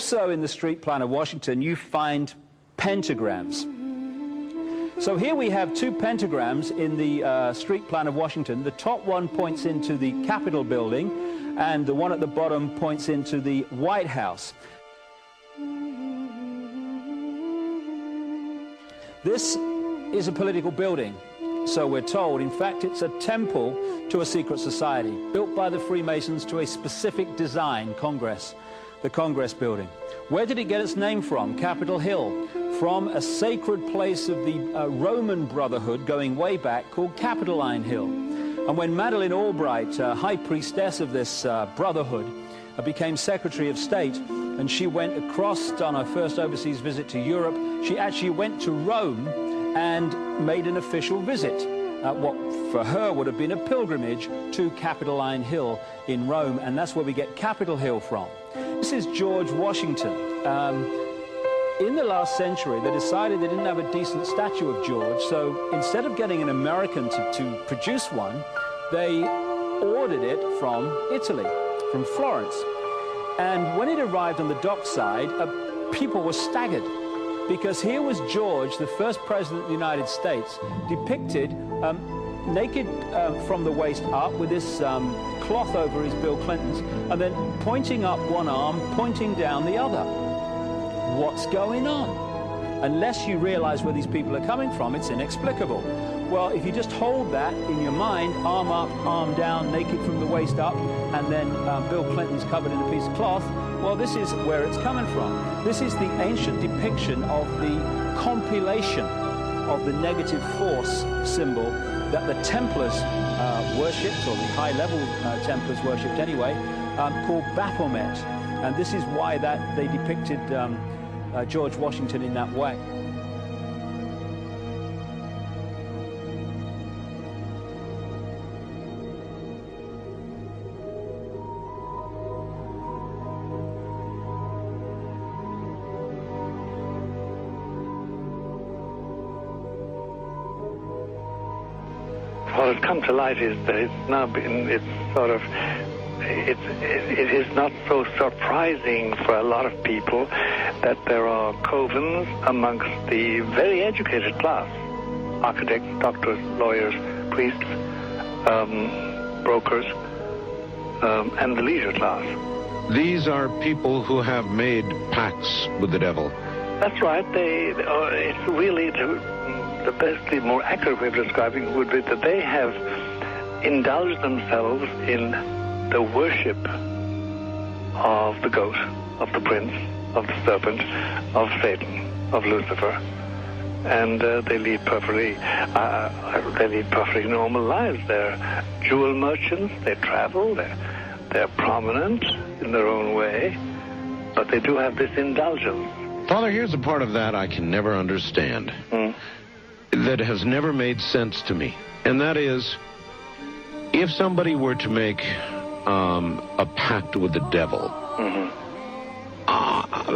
Also in the street plan of Washington, you find pentagrams. So here we have two pentagrams in the street plan of Washington. The top one points into the Capitol building, and the one at the bottom points into the White House. This is a political building, so we're told. In fact, it's a temple to a secret society, built by the Freemasons to a specific design, Congress, the Congress building. Where did it get its name from? Capitol Hill, from a sacred place of the Roman Brotherhood going way back called Capitoline Hill. And when Madeleine Albright, high priestess of this brotherhood, became Secretary of State, and she went across on her first overseas visit to Europe, she actually went to Rome and made an official visit, what for her would have been a pilgrimage to Capitoline Hill in Rome, and that's where we get Capitol Hill from. This is George Washington. In the last century, they decided they didn't have a decent statue of George, so instead of getting an American to produce one, they ordered it from Italy, from Florence. And when it arrived on the dockside, people were staggered, because here was George, the first president of the United States, depicted naked from the waist up with this cloth over his Bill Clinton's, and then pointing up one arm, pointing down the other. What's going on? Unless you realize where these people are coming from, it's inexplicable. Well, if you just hold that in your mind, arm up, arm down, naked from the waist up, and then Bill Clinton's covered in a piece of cloth, well, this is where it's coming from. This is the ancient depiction of the compilation of the negative force symbol that the Templars worshipped, or the high-level Templars worshipped anyway, called Baphomet. And this is why that they depicted George Washington in that way. What has come to light is that it's now been, it is not so surprising for a lot of people that there are covens amongst the very educated class, architects, doctors, lawyers, priests, brokers, and the leisure class. These are people who have made pacts with the devil. That's right. It's really the best, the more accurate way of describing it would be that they have indulged themselves in the worship of the goat, of the prince, of the serpent, of Satan, of Lucifer, and they lead perfectly normal lives. They're jewel merchants. They travel. They're prominent in their own way, but they do have this indulgence. Father, here's a part of that I can never understand, that has never made sense to me, and that is, if somebody were to make a pact with the devil,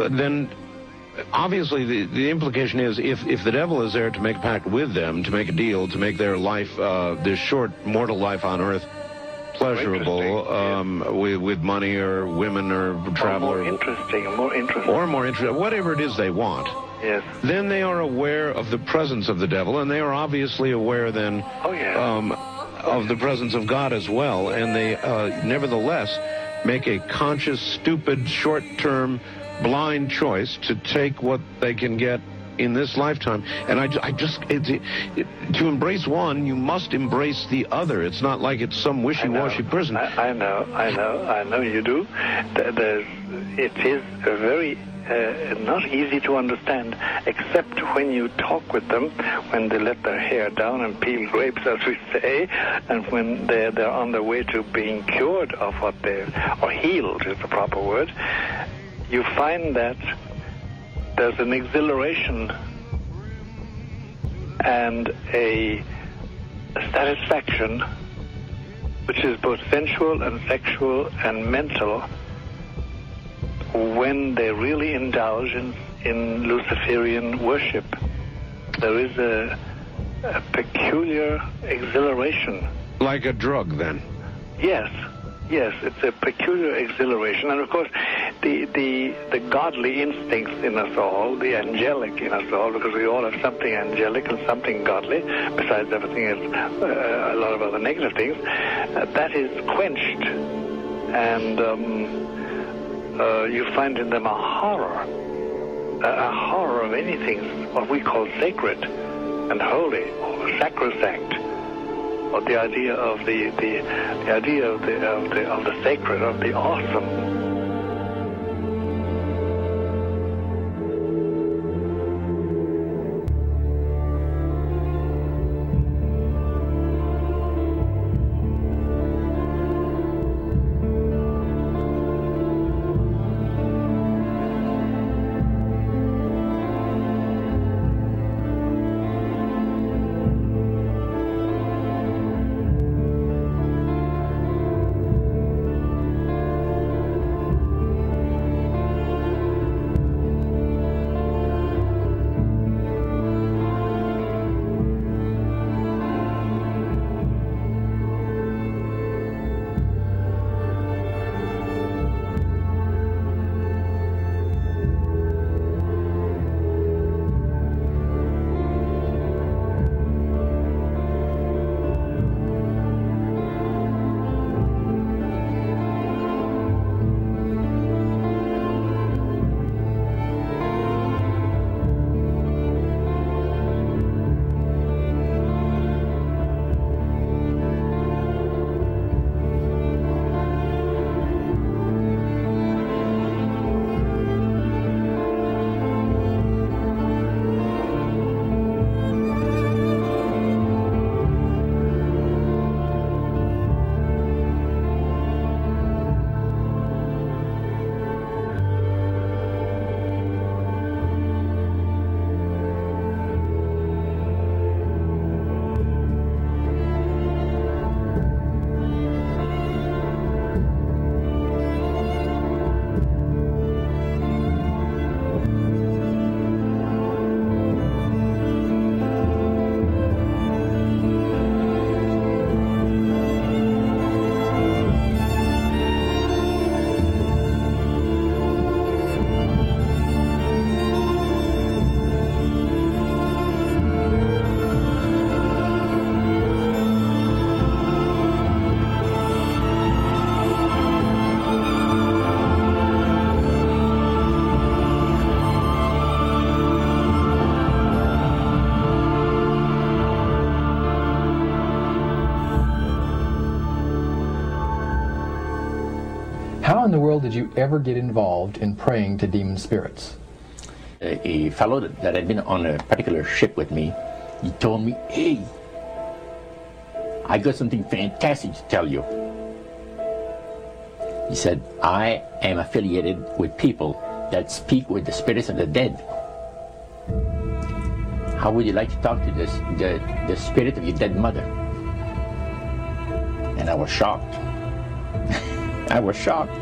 then obviously the implication is if the devil is there to make a pact with them, to make a deal, to make their life, their short mortal life on earth, pleasurable, with money or women or travel, more interesting, whatever it is they want. Yes. Then they are aware of the presence of the devil, and they are obviously aware then of the presence of God as well, and they nevertheless make a conscious, stupid, short-term, blind choice to take what they can get in this lifetime. And to embrace one, you must embrace the other. It's not like it's some wishy-washy person. I know you do. It is a very not easy to understand, except when you talk with them, when they let their hair down and peel grapes, as we say, and when they're on their way to being cured of what or healed is the proper word. You find that there's an exhilaration and a satisfaction which is both sensual and sexual and mental when they really indulge in Luciferian worship. There is a peculiar exhilaration. Like a drug, then? Yes, it's a peculiar exhilaration. And of course, the godly instincts in us all, the angelic in us all, because we all have something angelic and something godly, besides everything else, a lot of other negative things, that is quenched. And you find in them a horror of anything what we call sacred and holy or sacrosanct, or the idea of the idea of the sacred, of the awesome. How in the world did you ever get involved in praying to demon spirits? A fellow that had been on a particular ship with me, he told me, "Hey, I got something fantastic to tell you." He said, "I am affiliated with people that speak with the spirits of the dead. How would you like to talk to the spirit of your dead mother?" And I was shocked. I was shocked.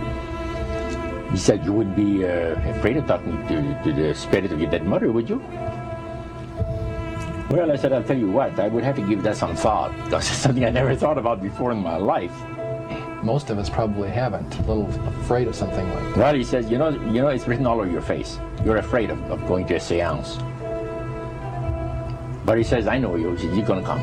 He said, "You wouldn't be afraid of talking to the spirit of your dead mother, would you?" Well, I said, "I'll tell you what, I would have to give that some thought, because it's something I never thought about before in my life." Most of us probably haven't. A little afraid of something like that. Well, he says, you know, it's written all over your face. You're afraid of going to a seance. But he says, "I know you. He says, you're going to come."